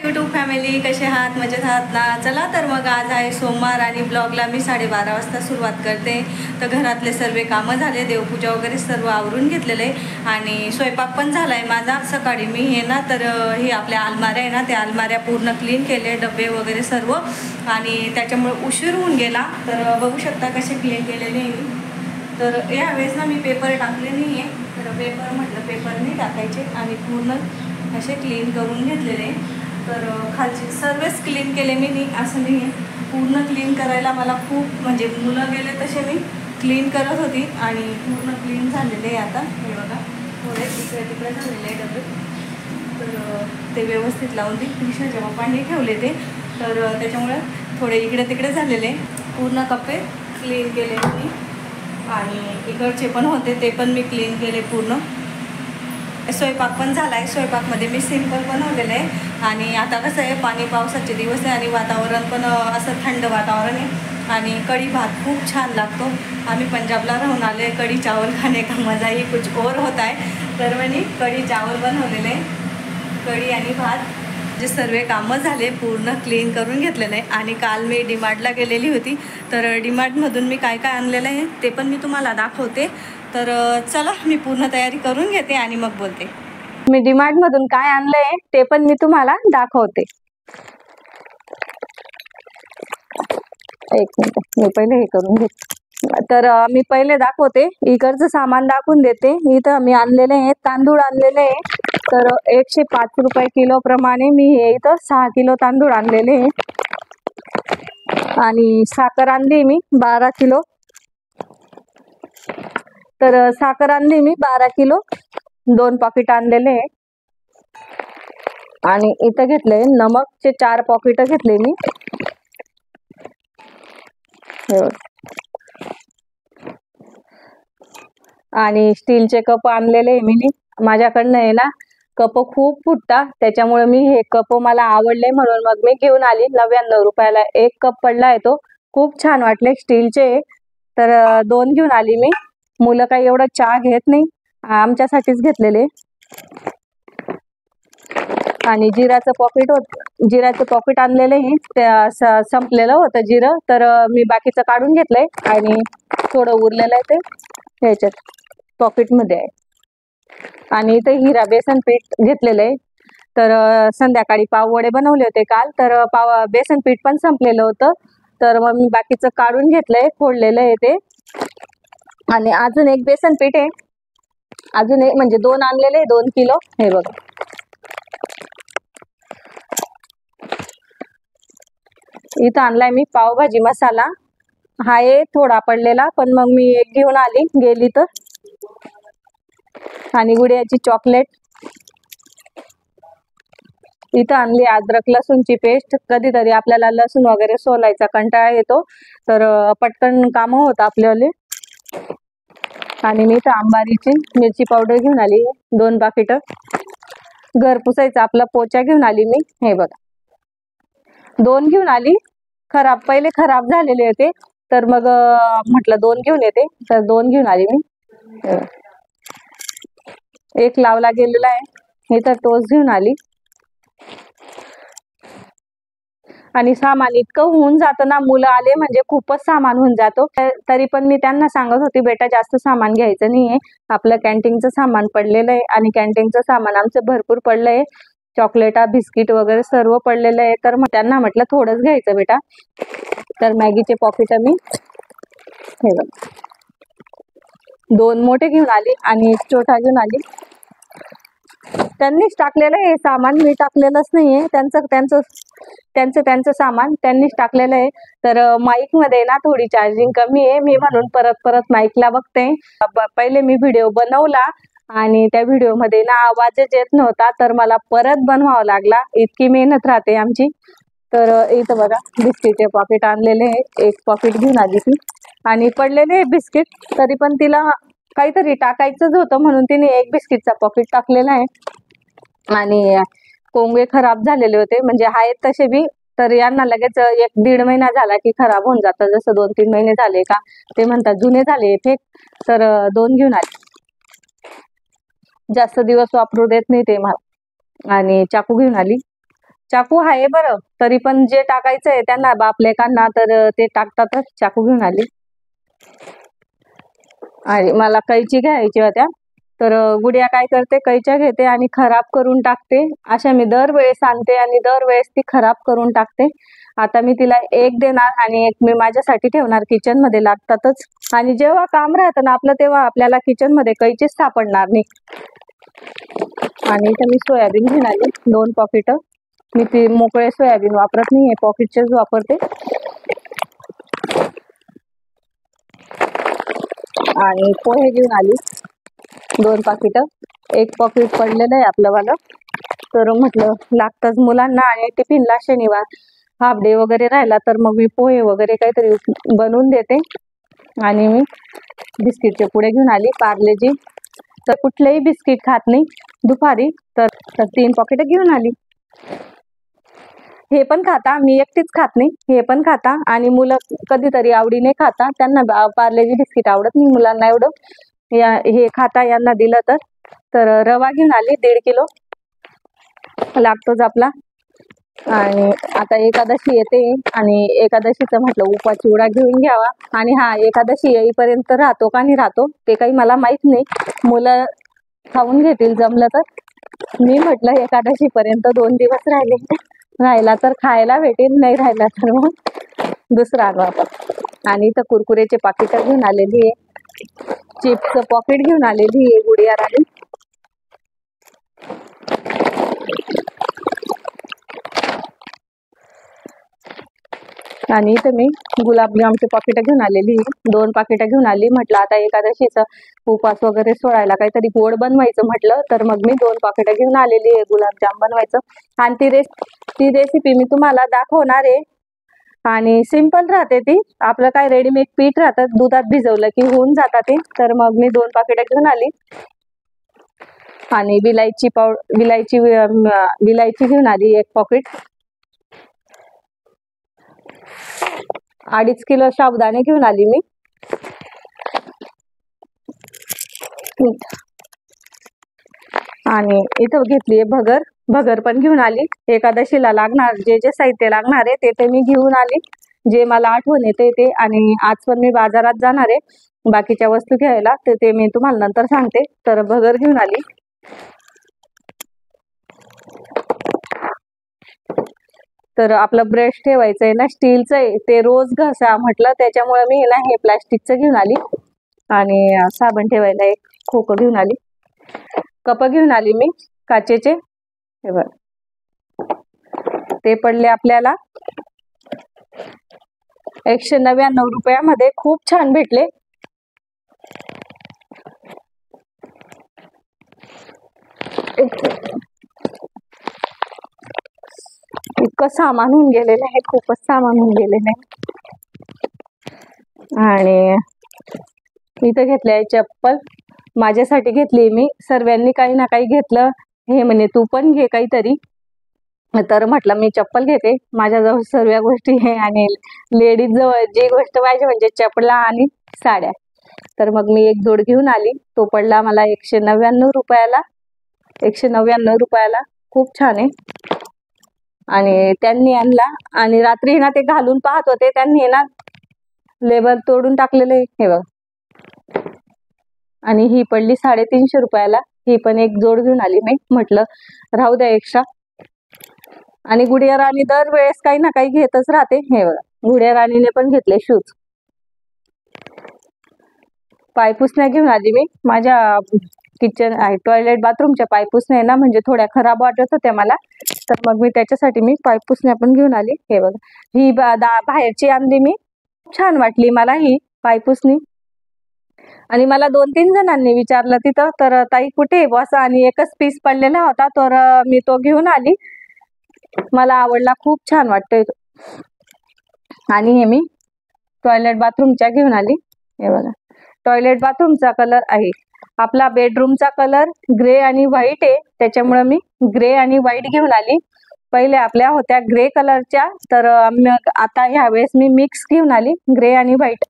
YouTube family, कसे आहात? मजेत आहात ना? चला तर मग आज आहे सोमवार आणि ब्लॉगला मी 12:30 वाजता सुरुवात करते. तर घरातले सर्व कामं झाले, देवपूजा वगैरे सर्व आवरून घेतलेले आणि स्वयंपाक पण झाला आहे माझा. सकाळी मी हे ना तर हे आपल्या अलमाऱ्या आहे ना, त्या अलमाऱ्या पूर्ण क्लीन केले, डबे वगैरे सर्व, आणि त्याच्यामुळे उशीर होऊन गेला. तर बघू शकता कसे क्लीन केलेले आहे. तर यावेळेस ना मी पेपर टाकले नाही आहे, तर पेपर म्हटलं पेपरने टाकायचे आणि पूर्ण असे क्लीन करून घेतलेले. तर खालचे सर्वच क्लीन केले मी, नाही असं नाही आहे, पूर्ण क्लीन करायला मला खूप म्हणजे मुलं गेले तसे मी क्लीन करत होती आणि पूर्ण क्लीन झालेले आहे. आता हे बघा थोडे इकडे तिकडे झालेले आहे डबे, तर ते व्यवस्थित लावून ती कृष्णाच्या बाप्पांनी ठेवले ते, तर त्याच्यामुळे थोडे इकडे तिकडे झालेले. पूर्ण कप्पे क्लीन केले मी आणि इकडचे पण होते ते पण मी क्लीन केले पूर्ण. स्वयंपाक पण झाला आहे. स्वयंपाकमध्ये मी सिंपल बनवलेलं आहे आणि आता कसं आहे पाणी पावसाचे दिवस आहे आणि वातावरण पण असं थंड वातावरण आहे आणि कढी भात खूप छान लागतो. आम्ही पंजाबला राहून आले, कढी चावल खाणे का मजा ही कुछ और होता आहे. तर मी कढी चावल बनवलेले आहे, कढी आणि भात. जे सर्व कामं झाले, पूर्ण क्लीन करून घेतलेलं आहे. आणि काल मी डीमार्टला गेलेली होती, तर डीमार्टमधून मी काय काय आणलेलं आहे ते पण मी तुम्हाला दाखवते. तर चला मी पूर्ण तयारी करून घेते आणि मग बोलते. मी डीमार्टमधून काय आणलंय ते पण मी तुम्हाला दाखवते. एक मिनिट, मी पहिले हे करून घेते. तर मी पहिले दाखवते, इकडचं सामान दाखवून देते. इथं मी आणलेले आहे तांदूळ आणलेले आहे, तर 105 रुपये किलो प्रमाणे मी हे इथं 6 किलो तांदूळ आणलेले आहे. आणि साखर आणली मी 12 किलो, तर साखर आणली मी 12 किलो, 2 पॉकेट आणलेले आहे. आणि इथं घेतले नमकचे 4 पॉकेट घेतले मी. आणि स्टीलचे कप आणलेले आहे मी. माझ्याकडनं आहे ना कप खूप फुटता, त्याच्यामुळे मी हे कप मला आवडले म्हणून मग मी घेऊन आली. 99 रुपयाला एक कप पडला आहे, तो खूप छान वाटले स्टीलचे, तर 2 घेऊन आली मी. मुलं काही एवढं चहा घेत नाही, आमच्यासाठीच घेतलेले. आणि जिराचं पॉकेट आणलेलं आहे, त्या संपलेलं होतं जिरं, तर मी बाकीचं काढून घेतलंय आणि थोडं उरलेलं आहे ते ह्याच्यात पॉकेटमध्ये आहे. आणि इथे हिरा बेसन पीठ घेतलेलं आहे, तर संध्याकाळी पाववडे बनवले होते काल, तर बेसन पीठ पण संपलेलं होतं, तर मग मी बाकीचं काढून घेतलंय, फोडलेलं आहे ते. आणि अजून एक बेसन पीठ आहे, अजून एक म्हणजे 2 आणलेले आहे, 2 किलो. हे बघा, इथं आणलाय मी पावभाजी मसाला. हा आहे थोडा पडलेला, पण मग मी एक घेऊन आली गेली तर. आणि गुडियाची चॉकलेट. इथं आणली अद्रक लसूणची पेस्ट. कधीतरी आपल्याला लसूण वगैरे सोलायचा कंटाळा येतो, तर पटकन कामं होत आपल्याला. आणि मी इथं अंबारीची मिरची पावडर घेऊन आली 2 पाकिट. घर पुसायचा आपला पोचा घेऊन आली मी. हे बघा 2 घेऊन आली. पहिले खराब झालेले होते, तर मग म्हटलं 2 घेऊन येते, तर 2 घेऊन आली मी. एक लावला गेलेला आहे, हे तर तोच घेऊन आली. आणि सामान इतकं होऊन जातं ना, मुलं आले म्हणजे खूपच सामान होऊन जातो. तरी पण मी त्यांना सांगत होती, बेटा जास्त सामान घ्यायचं नाहीये, आपलं कॅन्टीनचं सामान पडलेलं आहे आणि कॅन्टीनचं सामान आमचं भरपूर पडलंय, चॉकलेटा बिस्किट वगैरे सर्व पडलेलं आहे. तर मग त्यांना म्हटलं थोडंच घ्यायचं बेटा. तर मॅगीचे पॉकेट मी हे बघ 2 मोठे घेऊन आली आणि एक छोटा घेऊन आली. त्यांनीच टाकलेलं आहे सामान, मी टाकलेलंच नाहीये. त्यांचं सामान त्यांनीच टाकलेलं आहे. तर माईक मध्ये ना थोडी चार्जिंग कमी आहे, मी म्हणून परत माईकला बघते. पहिले मी व्हिडिओ बनवला आणि त्या व्हिडिओ मध्ये ना आवाजच येत नव्हता, तर मला परत बनवावा लागला. इतकी मेहनत राहते आमची. तर इथं बघा बिस्किटचे पॉकेट आणलेले आहे, एक पॉकेट घेऊन आली ती. आणि पडलेले बिस्किट, तरी पण तिला काहीतरी टाकायचंच होतं म्हणून तिने एक बिस्किटचा पॉकेट टाकलेला आहे. आणि कोंबे खराब झालेले होते, म्हणजे आहेत तसे बी, तर यांना लगेच 1-1.5 महिना झाला की खराब होऊन जातं. जसं 2-3 महिने झाले का ते म्हणतात जुने झाले फेक, तर 2 घेऊन आले. जास्त दिवस वापरू देत नाही ते मला. आणि चाकू घेऊन आली. चाकू आहे बरं, तरी पण जे टाकायचंय त्यांना बापलेकांना तर ते टाकतातच. चाकू घेऊन आली आणि मला कैची घ्यायची होत्या, तर गुडिया काय करते, कैच्या घेते आणि खराब करून टाकते. अशा मी दरवेळेस आणते आणि दरवेळेस ती खराब करून टाकते. आता मी तिला एक देणार आणि एक मी माझ्यासाठी ठेवणार. किचन मध्ये लागतातच आणि जेव्हा काम राहतं ना आपलं तेव्हा आपल्याला किचन मध्ये कैचीच सापडणार नाही. आणि इथे मी सोयाबीन घेऊन आली 2 पॉकेट. मी ती मोकळे सोयाबीन वापरत नाहीये, पॉकेटचेच वापरते. आणि पोहे घेऊन आली 2 पाकिट. एक पॉकेट पडलेलं आहे आपलं वालं, तर म्हटलं लागतंच मुलांना. आणि टिफिनला शनिवार हाफ डे वगैरे राहिला तर मग मी पोहे वगैरे काहीतरी बनवून देते. आणि मी बिस्किटचे पुडे घेऊन आली पार्लेजी. तर कुठलेही बिस्किट खात नाही दुपारी, तर 3 पॉकेट घेऊन आली. हे पण खाता, मी एकटीच खात नाही, हे पण खाता. आणि मुलं कधीतरी आवडीने खाता, त्यांना पार्लेजी बिस्किट आवडत नाही मुलांना एवढं. हे खाता यांना दिलं तर रवा घेऊन आली 1.5 किलो लागतोच आपला. आणि आता एकादशी येते आणि एकादशीचं म्हटलं उपास चिवडा घेऊन घ्यावा. आणि हा एकादशी येईपर्यंत राहतो का नाही राहतो ते काही मला माहित नाही, मुलं खाऊन घेतील जमलं तर. मी म्हटलं एकादशी पर्यंत 2 दिवस राहिला तर खायला भेटेल, नाही राहिला तर मग दुसरा आणू आपण. आणि इथं कुरकुरेचे पाकिट घेऊन आलेली आहे, चिप्सचं पॉकेट घेऊन आलेली आहे गुडिया राणी. आणि इथं मी गुलाबजामचे पाकिट घेऊन आलेली 2 पाकिट घेऊन आली. म्हटलं आता एकादशीचा उपवास वगैरे सोडायला काहीतरी गोड बनवायचं म्हटलं, तर मग मी 2 पाकिट घेऊन आलेली आहे गुलाबजाम बनवायचं. आणि ती रेसिपी मी तुम्हाला दाखवणार आहे. आणि सिंपल राहते ती, आपलं काय रेडीमेड पीठ राहतं, दुधात भिजवलं की होऊन जातात ते. तर मग मी 2 पाकिट घेऊन आली. आणि विलायची घेऊन आली 1 पॉकेट. 2.5 किलो साबुदाणे घेऊन आली मी. आणि इथं घेतली भगर पण घेऊन आली. एकादशीला लागणार जे साहित्य लागणार आहे ते मी घेऊन आली, जे मला आठवण येते ते. आणि आज पण मी बाजारात जाणार आहे बाकीच्या वस्तू घ्यायला, तर ते मी तुम्हाला नंतर सांगते. तर भगर घेऊन आली. तर आपलं ब्रश ठेवायचं आहे ना स्टीलचं आहे, ते रोज घसा म्हटलं, त्याच्यामुळे मी ना हे प्लास्टिकचं घेऊन आली. आणि साबण ठेवायला 1 खोकं घेऊन आली. कप घेऊन आली मी काचेचे, हे बघ ते पडले आपल्याला 199 रुपयामध्ये. खूप छान भेटले. इतकं सामान होऊन गेलेलं आहे, खूपच सामान होऊन गेलेलं आहे. आणि इथं घेतले आहे चप्पल, माझ्यासाठी घेतली मी. सर्वांनी काही ना काही घेतलं, हे म्हणे तू पण घे काहीतरी, तर म्हटलं मी चप्पल घेते. माझ्याजवळ सर्व गोष्टी आहे आणि लेडीज जवळ जी गोष्ट पाहिजे म्हणजे चपला आणि साड्या. तर मग मी 1 जोड घेऊन आली. तो पडला मला 199 रुपयाला. 199 रुपयाला खूप छान आहे. आणि त्यांनी आणला आणि रात्री ना ते घालून पाहत होते, त्यांनी ना लेबल तोडून टाकलेले हे बघ. आणि ही पडली 350 रुपयाला. ही पण 1 जोड घेऊन आली मी, म्हटलं राहू द्या एक्स्ट्रा. आणि गुडिया राणी दरवेळेस काही ना काही घेतच राहते. हे बघा गुडिया राणीने पण घेतले शूज. पायपुसण्या घेऊन आली मी. माझ्या किचन टॉयलेट बाथरूमच्या पायपुसण्या ना म्हणजे थोड्या खराब वाटत होत्या मला, तर मग मी त्याच्यासाठी मी पायपुसण्या पण घेऊन आली. हे बघा ही बाहेरची आणली मी, छान वाटली मला ही पायपुसणी. आणि मला 2-3 जणांनी विचारलं तिथं, तर ताई कुठे बस, आणि एकच पीस पडलेला होता, तर मी तो घेऊन आली. मला आवडला, खूप छान वाटतोय. आणि हे मी टॉयलेट बाथरूमच्या घेऊन आली. हे बघा टॉयलेट बाथरूमचा कलर आहे, आपला बेडरूमचा कलर ग्रे आणि व्हाईट आहे, त्याच्यामुळे मी ग्रे आणि व्हाईट घेऊन आली. पहिले आपल्या होत्या ग्रे कलरच्या, तर आता ह्यावेळेस मी मिक्स घेऊन आली, ग्रे आणि व्हाईट.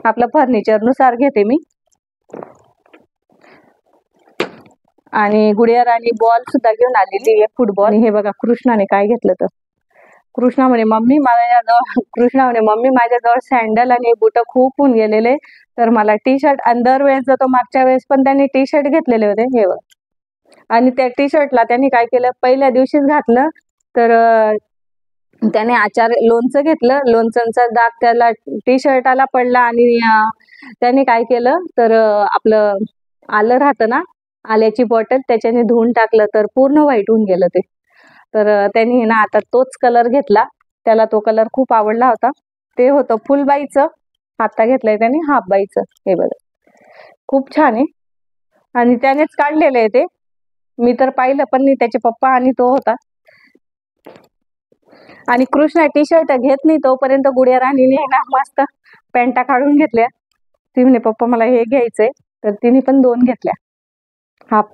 आपलं फर्निचर नुसार घेते मी. आणि गुडिया राणी बॉल सुद्धा घेऊन आलेली आहे, फुटबॉल. आणि हे बघा कृष्णाने काय घेतलं तर कृष्णा म्हणे मम्मी माझ्याजवळ सँडल आणि बुट खूप होऊन गेलेले, तर मला टी शर्ट. आणि दरवेळेस जातो, मागच्या वेळेस पण त्यांनी टी शर्ट घेतलेले होते हे बघ. आणि त्या टी शर्टला त्यांनी काय केलं, पहिल्या दिवशीच घातलं तर त्याने लोणचं घेतलं, लोणचं दाग त्याला टी शर्टाला पडला. आणि त्याने काय केलं तर आपलं आलं राहतं ना, आल्याची बॉटल, त्याच्याने धुवून टाकलं तर पूर्ण व्हाईट होऊन गेलं ते. तर त्यांनी ना आता तोच कलर घेतला, त्याला तो कलर खूप आवडला होता. ते होतं फुलबाईचं, आता घेतलंय त्याने हाफबाईचं. हे बघा खूप छान आहे आणि त्यानेच काढलेलं आहे ते, मी तर पाहिलं पण नाही, त्याचे पप्पा आणि तो होता. आणि कृष्णा टी शर्ट घेत नाही तोपर्यंत गुडिया राणीने ना मस्त पॅन्टा काढून घेतल्या. ती म्हणे पप्पा मला हे घ्यायचंय, तर तिने पण 2 घेतल्या हाफ.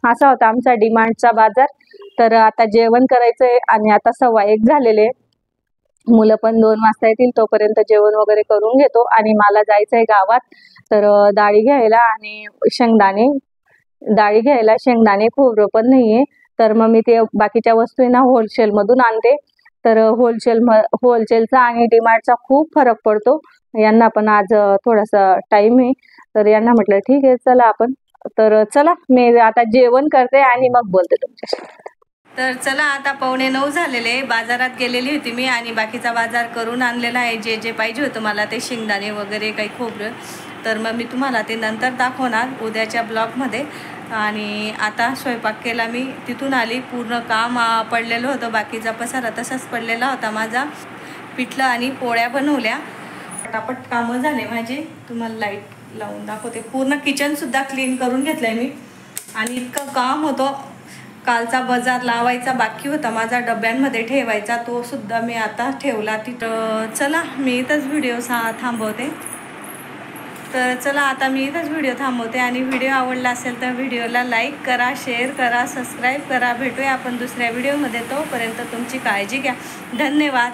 असा होता आमचा डिमांडचा बाजार. तर आता जेवण करायचंय आणि आता 1:15 झालेले, मुलं पण 2 वाजता येतील, तोपर्यंत जेवण वगैरे करून घेतो. आणि मला जायचंय गावात, तर डाळी घ्यायला आणि शेंगदाणे खोबरं पण नाहीये. तर मग मी ते बाकीच्या वस्तू ना होलसेल मधून आणते. तर होलसेलचा आणि डिमार्टचा खूप फरक पडतो. यांना पण आज थोडासा टाइम आहे, तर यांना म्हटलं ठीक आहे चला आपण. तर चला मी आता जेवण करते आणि मग बोलते तुमच्याशी. तर चला आता 8:45 झालेले, बाजारात गेलेली होती मी आणि बाकीचा बाजार करून आणलेला आहे. जे जे पाहिजे होतं मला, ते शेंगदाणे वगैरे काही खोबरं, तर मग मी तुम्हाला ते नंतर दाखवणार उद्याच्या ब्लॉगमध्ये. आणि आता स्वयंपाक केला मी, तिथून आली, पूर्ण काम पडलेलं होतं, बाकीचा पसारा तसाच पडलेला होता माझा. पिठलं आणि पोळ्या बनवल्या, पटापट कामं झाले माझे. तुम्हाला लाईट लावून दाखवते. पूर्ण किचनसुद्धा क्लीन करून घेतलं आहे मी. आणि इतकं काम होतं, कालचा बाजार लावायचा बाकी होता माझा, डब्यांमध्ये ठेवायचा, तो सुद्धा मी आता ठेवला तिथं. चला मी इथंच व्हिडिओ थांबवते. तर चला आता मी इथंच व्हिडिओ थांबवते. आणि व्हिडिओ आवडला असेल तर व्हिडिओला लाईक करा, शेअर करा, सबस्क्राईब करा. भेटूया आपण दुसऱ्या व्हिडिओमध्ये. तोपर्यंत तुमची काळजी घ्या. धन्यवाद.